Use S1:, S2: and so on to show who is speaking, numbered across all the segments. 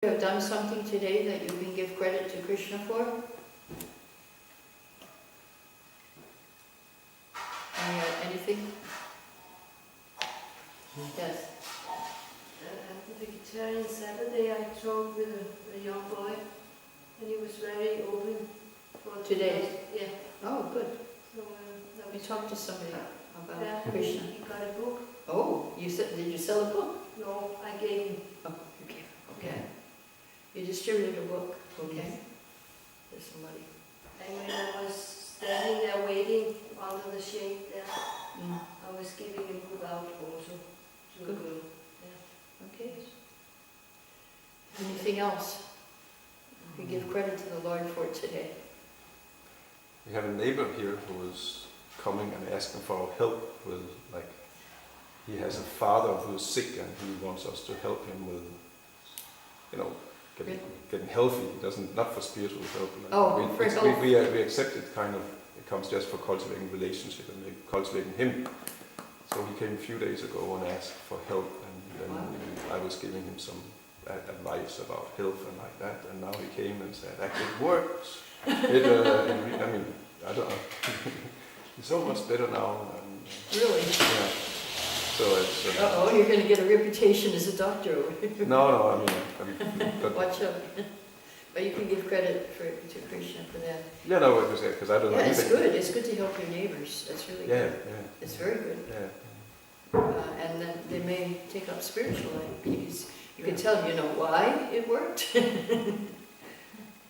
S1: You have done something today that you can give credit to Krishna for? Anything? Yes.
S2: At the vegetarian Saturday, I talked with a young boy, and he was very open for
S1: Today?
S2: Yeah.
S1: Oh, good.
S2: So that
S1: We
S2: was
S1: talked to somebody about
S2: yeah,
S1: Krishna.
S2: He got a book.
S1: Oh, did you sell a book?
S2: No, I gave him.
S1: Oh, okay. Okay. You distributed a book, okay? To somebody.
S2: And when I was standing there waiting under the shade there,
S1: Mm.
S2: I was giving a book out also to a
S1: Good.
S2: girl.
S1: Okay. Anything else? You give credit to the Lord for today.
S3: We have a neighbor here who is coming and asking for our help with, like, he has a father who is sick and he wants us to help him with, getting healthy. He doesn't, not for spiritual help. Like,
S1: for help.
S3: we accept it kind of, it comes just for cultivating relationship and cultivating him. So he came a few days ago and asked for help, and then I was giving him some advice about health and like that, and now he came and said, actually it works. I don't know. He's so much better now. And,
S1: Really?
S3: yeah. So it's...
S1: Uh-oh, you're going to get a reputation as a doctor.
S3: No, but
S1: Watch out. But you can give credit to Krishna for that.
S3: yeah, no, because I don't know
S1: Yeah, it's
S3: anything.
S1: good. It's good to help your neighbors. That's really good.
S3: Yeah.
S1: It's very good.
S3: Yeah.
S1: And then they may take up spiritual activities. You can tell them, why it worked?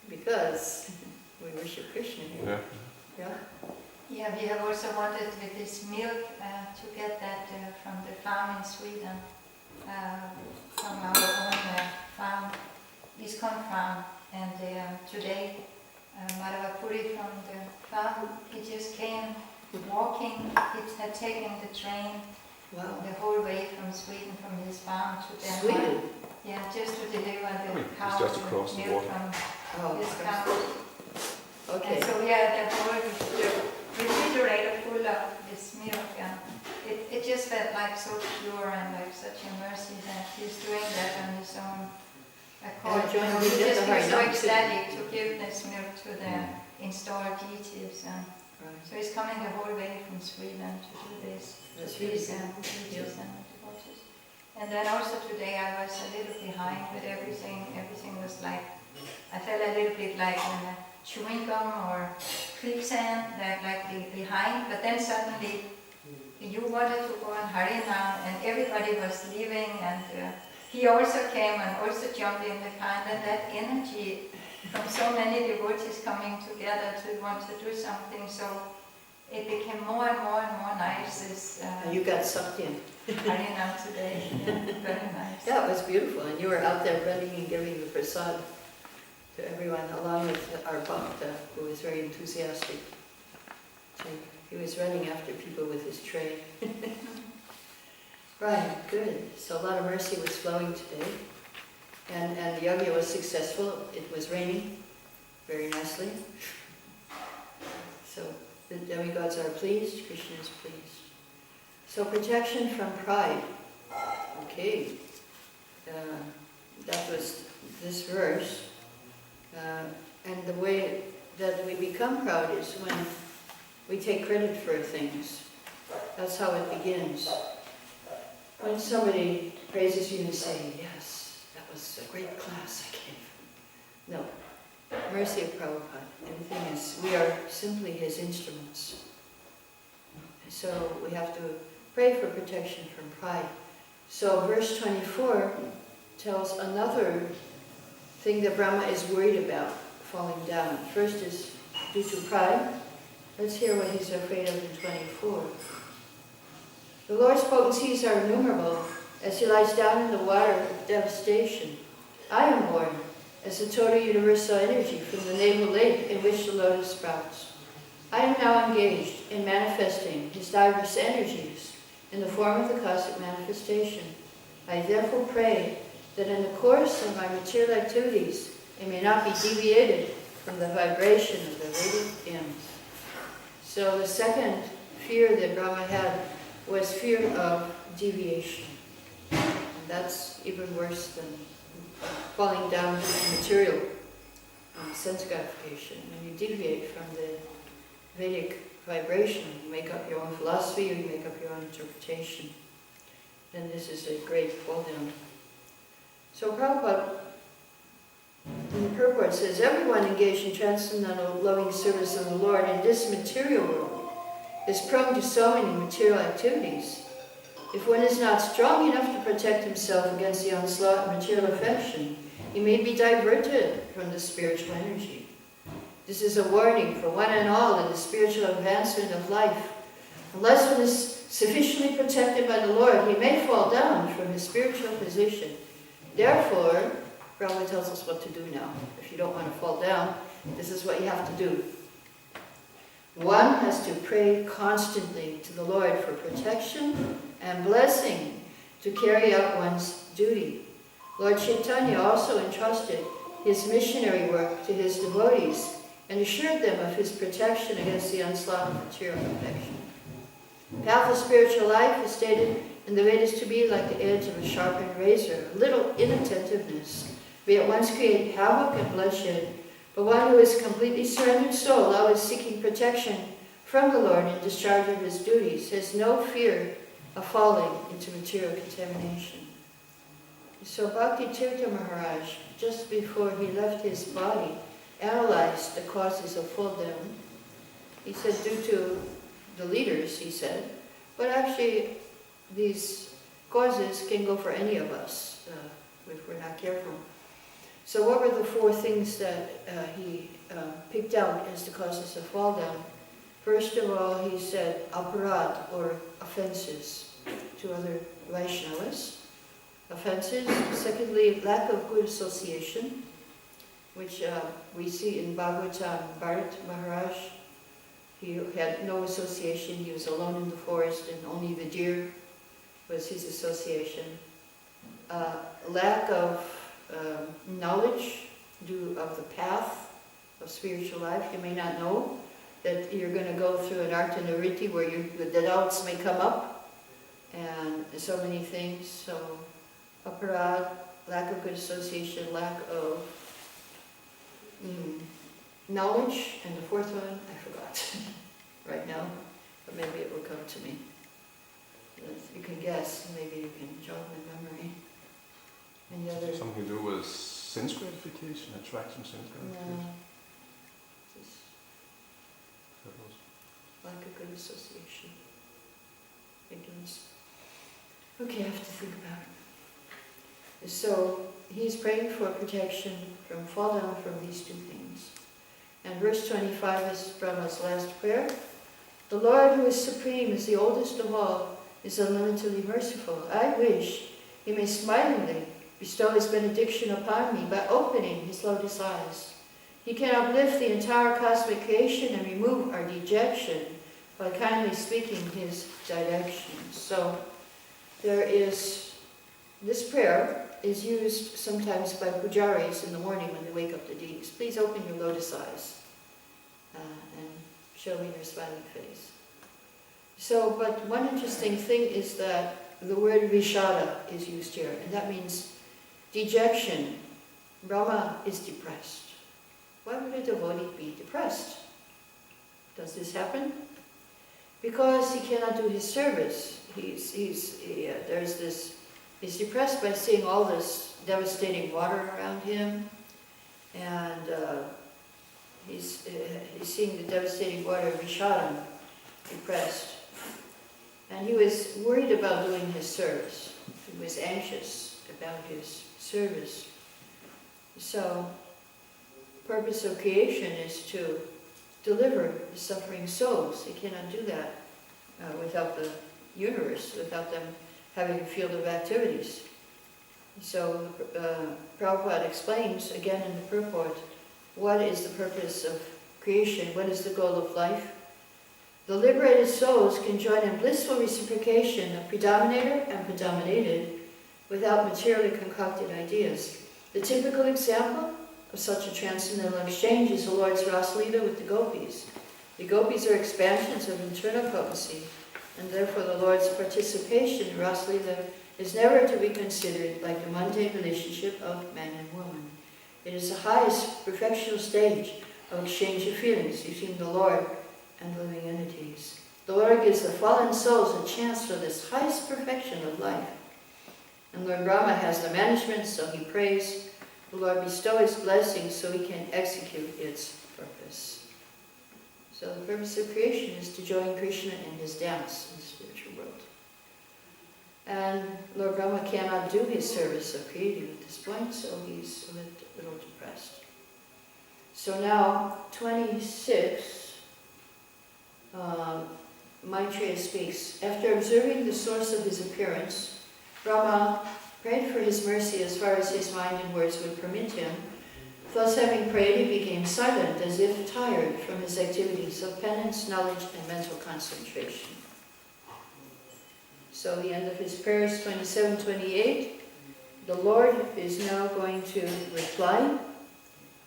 S1: Because we worship Krishna here.
S3: Yeah.
S1: Yeah.
S4: Yeah, we have also wanted with this milk to get that from the farm in Sweden, from our own farm, Viscon farm. And today, Madhavapuri from the farm, he just came walking. He had taken the train
S1: Wow.
S4: the whole way from Sweden, from his farm to Denmark.
S1: Sweden?
S4: Yeah, just to deliver the
S3: It's
S4: cow
S3: just across the
S4: milk
S3: water.
S4: from his cow.
S1: Okay.
S4: And so yeah, the whole refrigerator full of this milk, and it just felt like so pure and like such a mercy that he's doing that on his own accord.
S1: John,
S4: He
S1: we get
S4: just
S1: the
S4: feels so
S1: high notes.
S4: ecstatic to give this milk to the installed deities, and
S1: Right.
S4: so he's coming the whole way from Sweden to do this.
S1: That's
S4: to
S1: really
S4: these
S1: good.
S4: deities and devotees. And then also today I was a little behind with everything. Everything was like, I felt a little bit like chewing gum or quicksand, like behind, but then suddenly you wanted to go on Harinam and everybody was leaving, and he also came and also jumped in the car, and then that energy from so many devotees coming together to want to do something, so it became more and more and more nice this
S1: You got sucked in.
S4: Harinam today. Yeah, very nice.
S1: Yeah, it was beautiful. And you were out there running and giving the prasad to everyone, along with our bhakta, who was very enthusiastic. So he was running after people with his tray. Right, good. So a lot of mercy was flowing today. And the yajna was successful. It was raining very nicely. So the demigods are pleased, Krishna is pleased. So protection from pride. Okay. That was this verse. And the way that we become proud is when we take credit for things. That's how it begins. When somebody praises you and say, yes, that was a great class I gave. No. Mercy of Prabhupada. Everything is, we are simply his instruments. So we have to pray for protection from pride. So verse 24 tells another thing that Brahma is worried about falling down. First is due to pride. Let's hear what he's afraid of in 24. The Lord's potencies are innumerable as he lies down in the water of devastation. I am born as the total universal energy from the navel lake in which the lotus sprouts. I am now engaged in manifesting his diverse energies in the form of the cosmic manifestation. I therefore pray that in the course of my material activities, it may not be deviated from the vibration of the Vedic hymns. So the second fear that Brahma had was fear of deviation. And that's even worse than falling down to material sense gratification. When you deviate from the Vedic vibration, you make up your own philosophy or you make up your own interpretation, then this is a great fall down. So Prabhupada, in the purport, says, everyone engaged in transcendental loving service of the Lord in this material world is prone to so many material activities. If one is not strong enough to protect himself against the onslaught of material affection, he may be diverted from the spiritual energy. This is a warning for one and all in the spiritual advancement of life. Unless one is sufficiently protected by the Lord, he may fall down from his spiritual position. Therefore, Brahma tells us what to do now. If you don't want to fall down, this is what you have to do. One has to pray constantly to the Lord for protection and blessing to carry out one's duty. Lord Chaitanya also entrusted his missionary work to his devotees and assured them of his protection against the onslaught of material affection. Path of spiritual life is stated in the Vedas to be like the edge of a sharpened razor. A little inattentiveness may at once create havoc and bloodshed, but one who is completely surrendered soul, always seeking protection from the Lord in discharge of his duties, has no fear of falling into material contamination. So Bhakti Tirtha Maharaj, just before he left his body, analyzed the causes of fall down. He said due to the leaders, he said, but actually these causes can go for any of us if we're not careful. So what were the four things that he picked out as the causes of fall down? First of all, he said aparad, or offenses to other Vaishnavas. Offenses. Secondly, lack of good association, which we see in Bhagavatam. Bharat Maharaj, he had no association. He was alone in the forest, and only the deer was his association. Lack of knowledge of the path of spiritual life. You may not know that you're going to go through an artha nivritti where the doubts may come up, and so many things. So aparad, lack of good association, lack of knowledge, and the fourth one I forgot right now, but maybe it will come to me. You can guess, maybe you can jog my memory. And the other
S3: something to do with sense gratification, attraction, sense gratification.
S1: Just lack of good association. Ignorance. Okay, I have to think about it. So he's praying for protection from fall down from these two things. And verse 25 is Brahma's last prayer. The Lord who is supreme, is the oldest of all, is unlimitedly merciful. I wish he may smilingly bestow his benediction upon me by opening his lotus eyes. He can uplift the entire cosmic creation and remove our dejection by kindly speaking his direction. So there is, this prayer is used sometimes by pujaris in the morning when they wake up the deities. Please open your lotus eyes and show me your smiling face. So, but one interesting thing is that the word vishada is used here, and that means dejection. Brahma is depressed. Why would a devotee be depressed? Does this happen? Because he cannot do his service. He's depressed by seeing all this devastating water around him, and he's seeing the devastating water of Vishadam, depressed. And he was worried about doing his service. He was anxious about his service. So, purpose of creation is to deliver the suffering souls. He cannot do that without the universe, without them having a field of activities. So Prabhupada explains again in the purport, what is the purpose of creation? What is the goal of life? The liberated souls can join in blissful reciprocation of predominator and predominated without materially concocted ideas. The typical example of such a transcendental exchange is the Lord's Ras Leela with the gopis. The gopis are expansions of internal potency, and therefore the Lord's participation in Rasa Lila is never to be considered like the mundane relationship of man and woman. It is the highest perfectional stage of exchange of feelings between the Lord and living entities. The Lord gives the fallen souls a chance for this highest perfection of life. And Lord Brahma has the management, so he prays the Lord bestow his blessings so he can execute its purpose. So the purpose of creation is to join Krishna in his dance in the spiritual world. And Lord Brahma cannot do his service of creating at this point, so he's a little depressed. So now, 26, Maitreya speaks. After observing the source of his appearance, Brahma prayed for his mercy as far as his mind and words would permit him. Thus having prayed, he became silent, as if tired from his activities of penance, knowledge, and mental concentration. So the end of his prayers, 27-28, the Lord is now going to reply,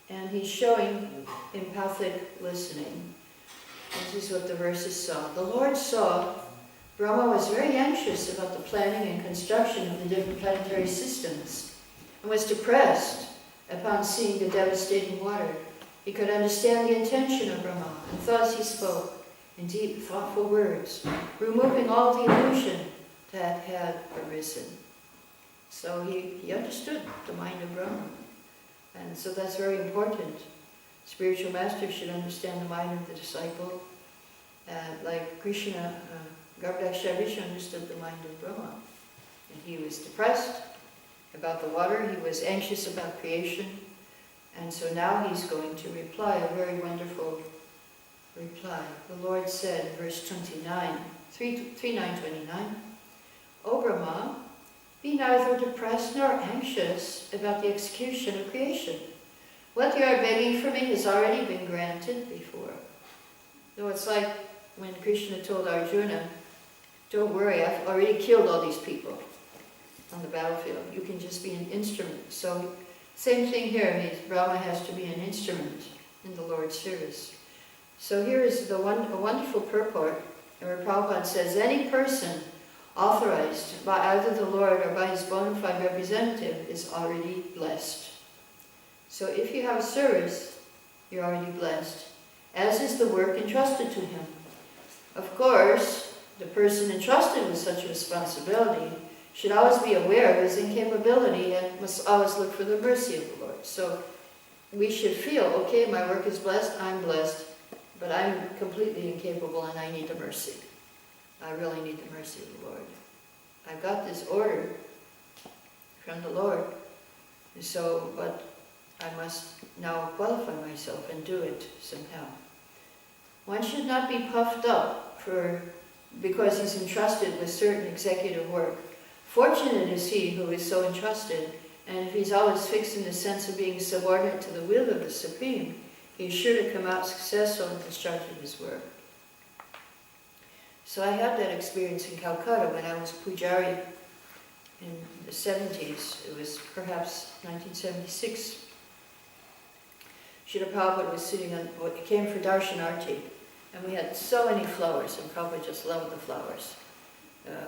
S1: and he's showing empathic listening. This is what the verses saw. The Lord saw Brahma was very anxious about the planning and construction of the different planetary systems, and was depressed upon seeing the devastating water. He could understand the intention of Brahma, and thus he spoke in deep, thoughtful words, removing all the illusion that had arisen. So he understood the mind of Brahma. And so that's very important. Spiritual master should understand the mind of the disciple. Like Krishna, Garbhadaksharishi understood the mind of Brahma. And he was depressed about the water, he was anxious about creation, and so now he's going to reply, a very wonderful reply. The Lord said in verse 29, 3:9-29, O Brahma, be neither depressed nor anxious about the execution of creation. What you are begging for me has already been granted before. So it's like when Krishna told Arjuna, don't worry, I've already killed all these people on the battlefield. You can just be an instrument. So same thing here, Brahma has to be an instrument in the Lord's service. So here is a wonderful purport where Prabhupada says, any person authorized by either the Lord or by his bona fide representative is already blessed. So if you have a service, you're already blessed, as is the work entrusted to him. Of course, the person entrusted with such a responsibility should always be aware of his incapability and must always look for the mercy of the Lord. So we should feel, okay, my work is blessed, I'm blessed, but I'm completely incapable and I need the mercy. I really need the mercy of the Lord. I've got this order from the Lord, so, but I must now qualify myself and do it somehow. One should not be puffed up because he's entrusted with certain executive work. Fortunate is he who is so entrusted, and if he's always fixed in the sense of being subordinate to the will of the Supreme, he's sure to come out successful in constructing his work. So I had that experience in Calcutta when I was Pujari in the 70s. It was perhaps 1976. Srila Prabhupada was sitting on, it came for Darshanarti, and we had so many flowers, and Prabhupada just loved the flowers.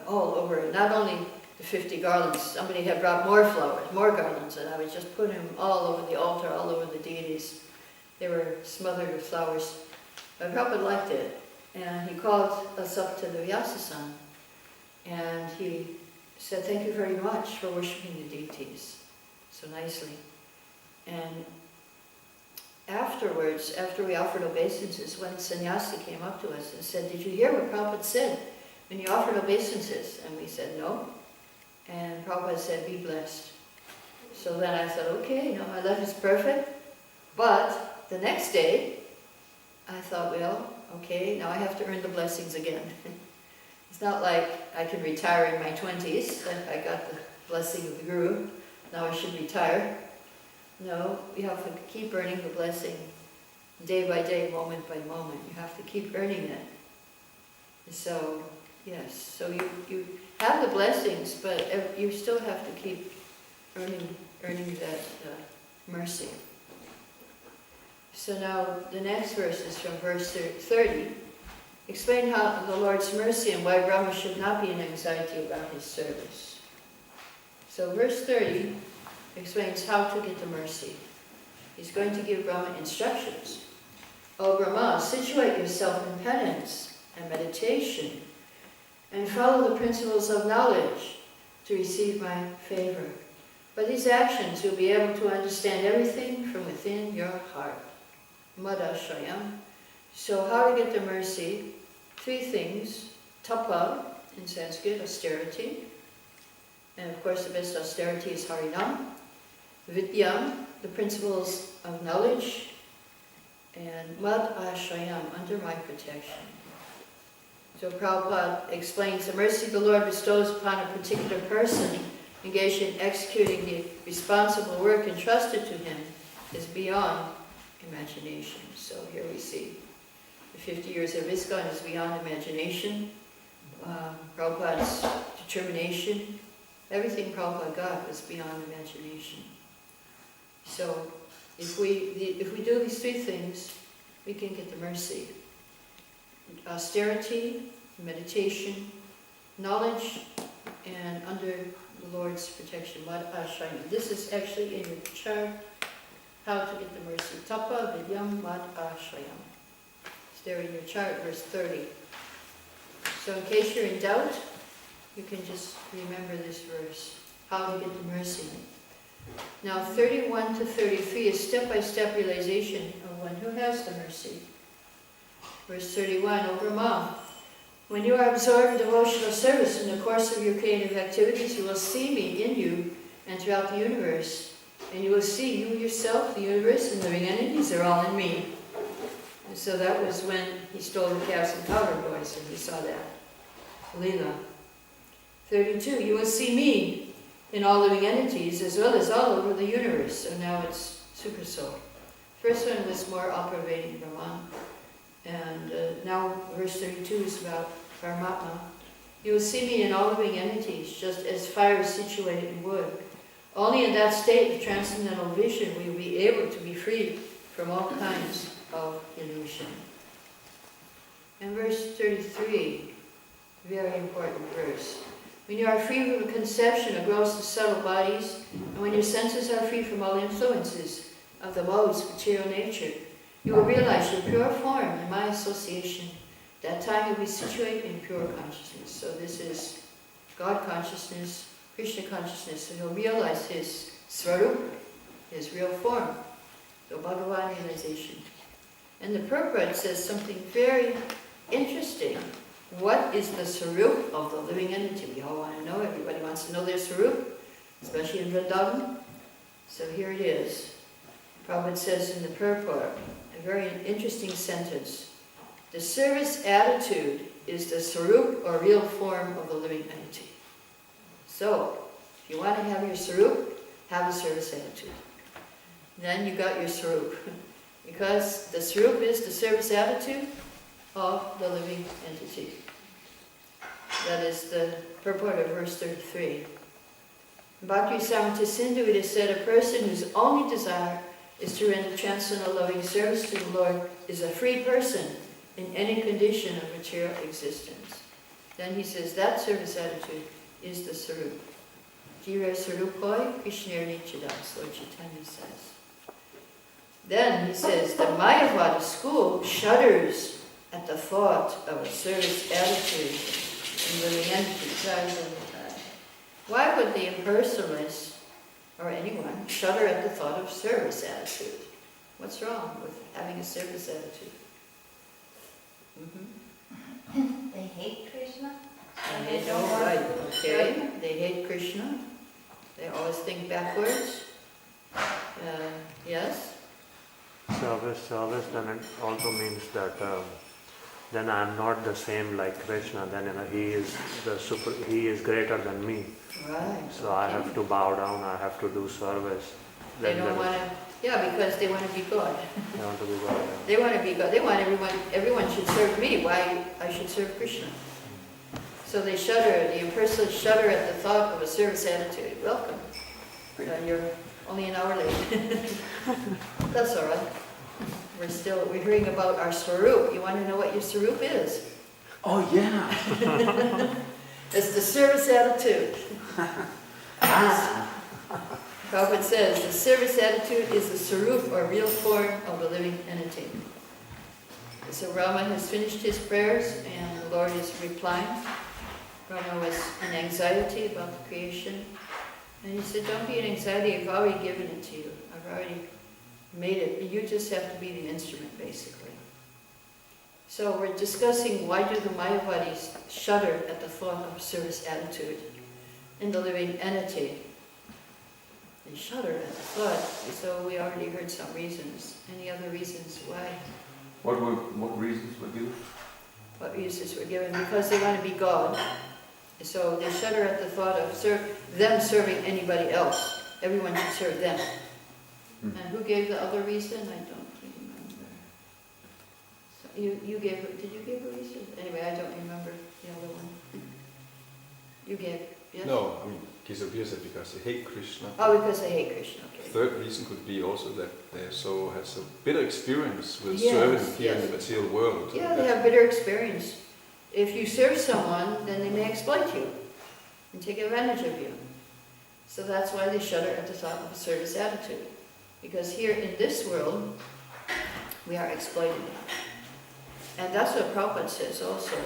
S1: All over, not only the 50 garlands, somebody had brought more flowers, more garlands, and I would just put them all over the altar, all over the deities. They were smothered with flowers. But Prabhupada liked it, and he called us up to the Vyasasan, and he said, thank you very much for worshipping the deities so nicely. And afterwards, after we offered obeisances, one sannyasi came up to us and said, did you hear what Prabhupada said when you offered obeisances? And we said, no. And Prabhupada said, be blessed. So then I thought, okay, my life is perfect. But the next day, I thought, well, okay, now I have to earn the blessings again. It's not like I can retire in my 20s. I got the blessing of the Guru. Now I should retire. No, you have to keep earning the blessing day by day, moment by moment. You have to keep earning it. So, yes, so you have the blessings, but you still have to keep earning that mercy. So now the next verse is from verse 30. explain how the Lord's mercy and why Brahma should not be in anxiety about his service. So verse 30 explains how to get the mercy. He's going to give Brahma instructions. O Brahma, situate yourself in penance and meditation and follow the principles of knowledge to receive my favor. By these actions, you'll be able to understand everything from within your heart. Madashayam. So how to get the mercy? 3 things. Tapa, in Sanskrit, austerity. And of course the best austerity is Harinam. Vidyam, the principles of knowledge. And Mad Ashayam, under my protection. So Prabhupada explains the mercy the Lord bestows upon a particular person engaged in executing the responsible work entrusted to him is beyond imagination. So here we see the 50 years of ISKCON is beyond imagination. Prabhupada's determination, everything Prabhupada got was beyond imagination. So if we do these 3 things, we can get the mercy. Austerity, meditation, knowledge, and under the Lord's protection. Mad Ashayam. This is actually in your chart, how to get the mercy. Tapa Vidyam Mad Ashayam. It's there in your chart, verse 30. So in case you're in doubt, you can just remember this verse, how to get the mercy. Now 31 to 33 is step-by-step realization of one who has the mercy. Verse 31, O Brahma, when you are absorbed in devotional service in the course of your creative activities, you will see me in you and throughout the universe. And you will see you yourself, the universe, and living entities are all in me. And so that was when he stole the calves and powder boys, and we saw that. Leela. 32, you will see me in all living entities as well as all over the universe. So now it's super soul. First one was more all-pervading Brahman. And now verse 32 is about Paramatma. You will see me in all living entities, just as fire is situated in wood. Only in that state of transcendental vision will you be able to be free from all kinds of illusion. And verse 33, very important verse. When you are free from the conception of gross and subtle bodies, and when your senses are free from all influences of the modes of material nature, you will realize your pure form in my association. That time you'll be situated in pure consciousness. So this is God consciousness, Krishna consciousness, and he'll realize his Svarup, his real form, the Bhagavan realization. And the purport says something very interesting. What is the Svarup of the living entity? We all want to know, everybody wants to know their Svarup, especially in Vrindavan. So here it is. Prabhupada says in the purport, a very interesting sentence. The service attitude is the Svarup or real form of the living entity. So, if you want to have your Svarup, have a service attitude. Then you got your Svarup. Because the Svarup is the service attitude of the living entity. That is the purport of verse 33. In Bhakti Samrita Sindhu it is said, a person whose only desire is to render transcendental loving service to the Lord is a free person in any condition of material existence. Then he says that service attitude is the Sarup. Jira Sarupoi Krishnir Nichidas, Lord Chaitanya says. Then he says, the Mayavada school shudders at the thought of a service attitude in living entities. Why would the impersonalists or anyone shudder at the thought of service attitude? What's wrong with having a service attitude?
S4: They hate Krishna.
S1: And they don't right, okay. They hate Krishna. They always think backwards. Yes?
S5: Service, then it also means that then I am not the same like Krishna. Then he is he is greater than me.
S1: Right.
S5: So I have to bow down. I have to do service.
S1: They don't want to. Yeah, because they want to be God.
S5: They want to be God. Yeah.
S1: They want to be God. They want everyone should serve me. Why I should serve Krishna? So they shudder. The impersonalists shudder at the thought of a service attitude. Welcome. You're only an hour late. That's all right. We're hearing about our Swarup. You want to know what your Swarup is?
S6: Oh yeah.
S1: It's the service attitude. Prabhupada says the service attitude is the sarup or real form of the living entity. So Brahma has finished his prayers and the Lord is replying. Brahma was in anxiety about the creation. And he said, don't be in anxiety, I've already given it to you. I've already made it. You just have to be the instrument, basically. So we're discussing why do the Mayavadis shudder at the thought of service attitude in the living entity. They shudder at the thought. So we already heard some reasons. Any other reasons why?
S6: What reasons were given?
S1: What reasons were given? Because they want to be God. So they shudder at the thought of them serving anybody else. Everyone should serve them. And who gave the other reason? I don't remember. So you gave, did you give a reason? Anyway, I don't remember the other one. You gave, yes?
S3: No, I mean, Kesavir said because they hate Krishna.
S1: Oh, because they hate Krishna, okay.
S3: Third reason could be also that they has a bitter experience with
S1: Yes,
S3: serving here
S1: yes.
S3: in the material world.
S1: Yeah, they have bitter experience. If you serve someone, then they may exploit you and take advantage of you. So that's why they shudder at the thought of a service attitude. Because here in this world, we are exploited. And that's what Prabhupada says also.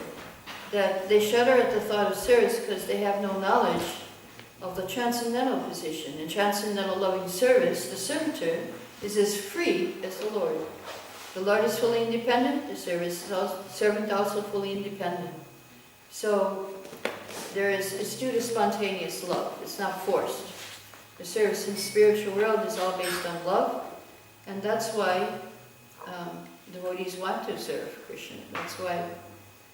S1: That they shudder at the thought of service because they have no knowledge of the transcendental position. In transcendental loving service, the servitor is as free as the Lord. The Lord is fully independent, the servant also fully independent. So it's due to spontaneous love, it's not forced. The service in the spiritual world is all based on love, and that's why devotees want to serve Krishna. That's why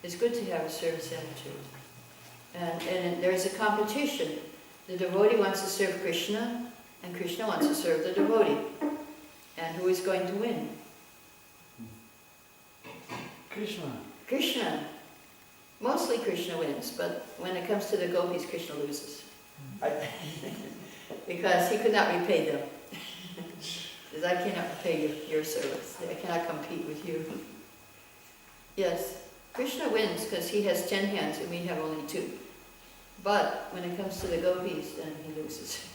S1: it's good to have a service attitude. And there's a competition. The devotee wants to serve Krishna, and Krishna wants to serve the devotee. And who is going to win?
S6: Krishna.
S1: Krishna. Mostly Krishna wins, but when it comes to the gopis, Krishna loses. Because he could not repay them. Because I cannot repay your service. I cannot compete with you. Yes, Krishna wins because he has 10 hands and we have only 2. But when it comes to the gopis, then he loses.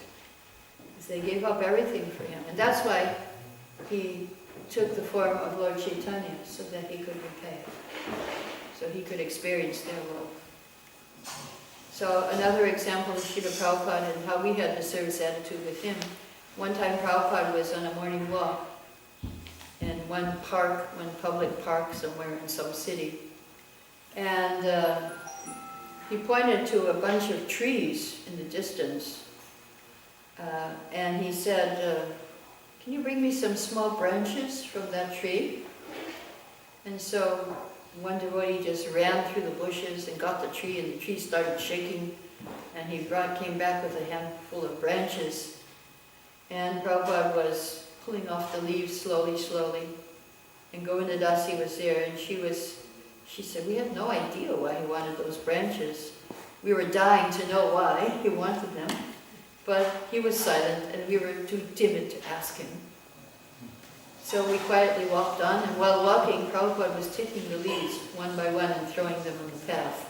S1: Because they gave up everything for him. And that's why he took the form of Lord Chaitanya, so that he could repay. So he could experience their love. So another example is Srila Prabhupada and how we had the service attitude with him. One time Prabhupada was on a morning walk in one public park somewhere in some city. And he pointed to a bunch of trees in the distance. And he said, can you bring me some small branches from that tree? And so one devotee just ran through the bushes and got the tree, and the tree started shaking, and he came back with a handful of branches. And Prabhupada was pulling off the leaves slowly, and Govinda Dasi was there, and she said, we had no idea why he wanted those branches. We were dying to know why he wanted them, but he was silent, and we were too timid to ask him. So we quietly walked on, and while walking, Prabhupada was taking the leaves one by one and throwing them on the path.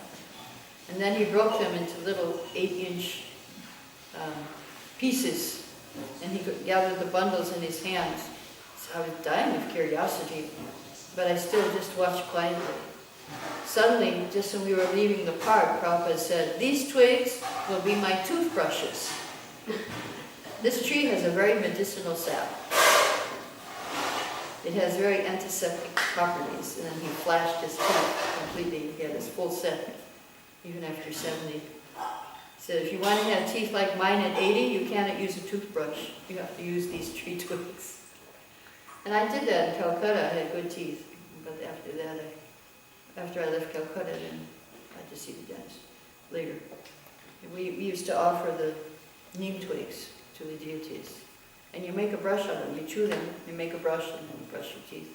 S1: And then he broke them into little 8-inch pieces, and he gathered the bundles in his hands. So I was dying of curiosity, but I still just watched quietly. Suddenly, just when we were leaving the park, Prabhupada said, these twigs will be my toothbrushes. This tree has a very medicinal sap. It has very antiseptic properties. And then he flashed his teeth completely. He had his full set, even after 70. He said, if you want to have teeth like mine at 80, you cannot use a toothbrush. You have to use these tree twigs. And I did that in Calcutta. I had good teeth. But after that, after I left Calcutta, then I had to see the dentist later. And we used to offer the neem twigs to the deities. And you make a brush on them, you chew them, you make a brush, and then you brush your teeth.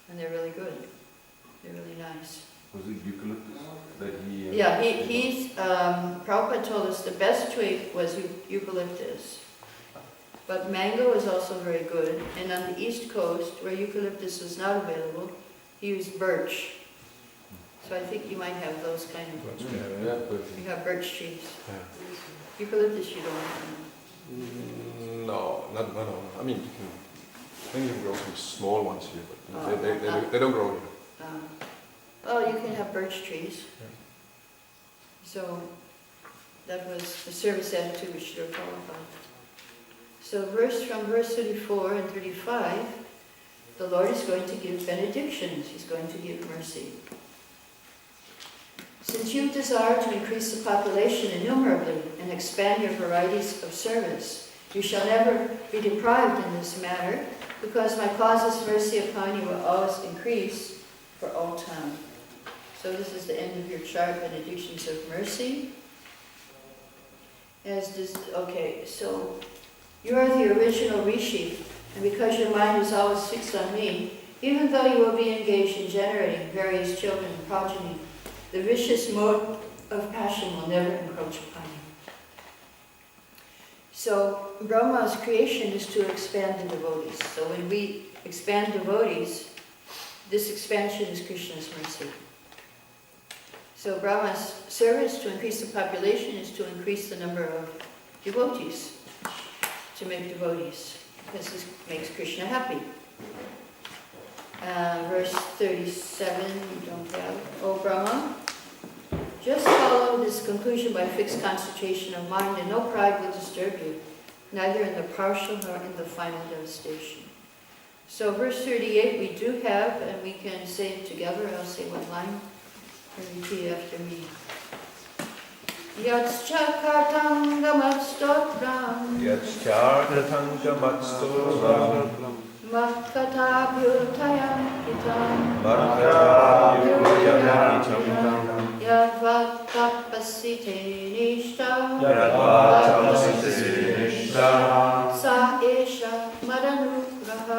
S1: And they're really good. They're really nice.
S6: Was it eucalyptus that he...
S1: Yeah, Prabhupada told us the best twig was eucalyptus. But mango is also very good. And on the East Coast, where eucalyptus was not available, he used birch. So I think you might have those kind of,
S6: Yeah, perfect.
S1: you have birch trees.
S3: Yeah.
S1: Eucalyptus you don't have.
S3: No, no. I mean, I think you can grow some small ones here, but
S1: Oh,
S3: they don't grow here.
S1: Oh, you can have birch trees.
S3: Yeah.
S1: So that was the service attitude which Srila Prabhupada. So from verse 34 and 35, the Lord is going to give benedictions. He's going to give mercy. Since you desire to increase the population innumerably and expand your varieties of service, you shall never be deprived in this matter, because my causeless mercy upon you will always increase for all time. So this is the end of your chart, benedictions of mercy. Okay, so you are the original Rishi, and because your mind is always fixed on me, even though you will be engaged in generating various children and progeny, the vicious mode of passion will never encroach upon you. So Brahma's creation is to expand the devotees. So when we expand devotees, this expansion is Krishna's mercy. So Brahma's service to increase the population is to increase the number of devotees, to make devotees, because this makes Krishna happy. Verse 37, you don't have. O Brahma, just follow this conclusion by fixed concentration of mind, and no pride will disturb you, neither in the partial nor in the final devastation. So verse 38 we do have, and we can say it together. I'll say one line, and repeat after me. Yatschakartam gamatstotram Makkatabhyutayam hitam Yadvatapasite nishtam Sa esha madanugraha.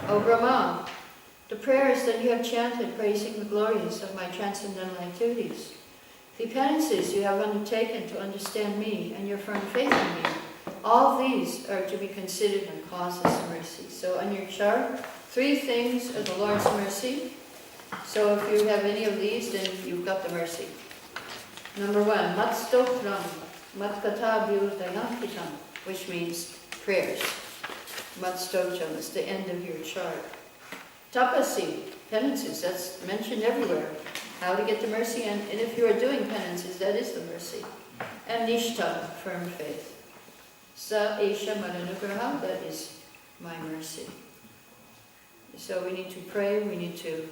S1: O Brahma, the prayers that you have chanted praising the glories of my transcendental activities, the penances you have undertaken to understand me and your firm faith in me, all these are to be considered in causeless mercy. So on your chart, 3 things are the Lord's mercy. So if you have any of these, then you've got the mercy. Number 1, Matstotram, Matkatabhyutayampitam, which means prayers. Matstotram is the end of your chart. Tapasi, penances, that's mentioned everywhere. How to get the mercy, and if you are doing penances, that is the mercy. And Nishta, firm faith. Sa esha madanugraha, that is my mercy. So we need to pray, we need to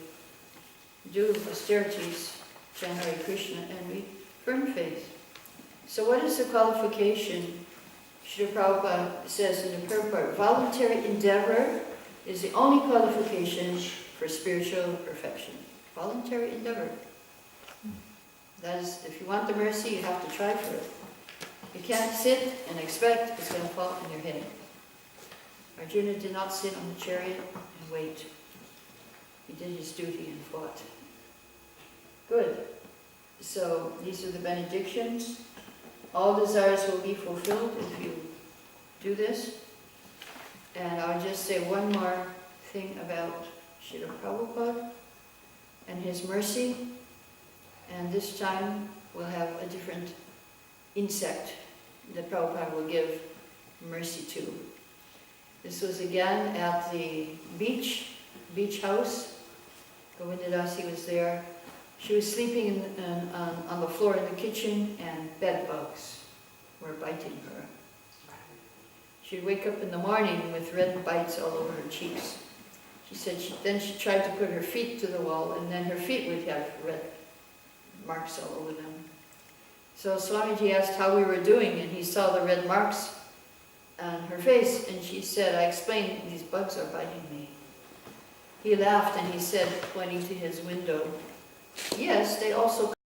S1: do austerities, generate Krishna, and we firm faith. So what is the qualification? Srila Prabhupada says in the purport, voluntary endeavor is the only qualification for spiritual perfection. Voluntary endeavor. That is, if you want the mercy, you have to try for it. You can't sit and expect it's going to fall on your head. Arjuna did not sit on the chariot and wait. He did his duty and fought. Good. So these are the benedictions. All desires will be fulfilled if you do this. And I'll just say one more thing about Srila Prabhupada and his mercy. And this time we'll have a different insect that Prabhupada will give mercy to. This was again at the beach house. Govindadasi was there. She was sleeping on the floor in the kitchen, and bed bugs were biting her. She'd wake up in the morning with red bites all over her cheeks. She said then she tried to put her feet to the wall, and then her feet would have red marks all over them. So Swamiji asked how we were doing, and he saw the red marks on her face, and she said, I explained, these bugs are biting me. He laughed and he said, pointing to his window, yes, they also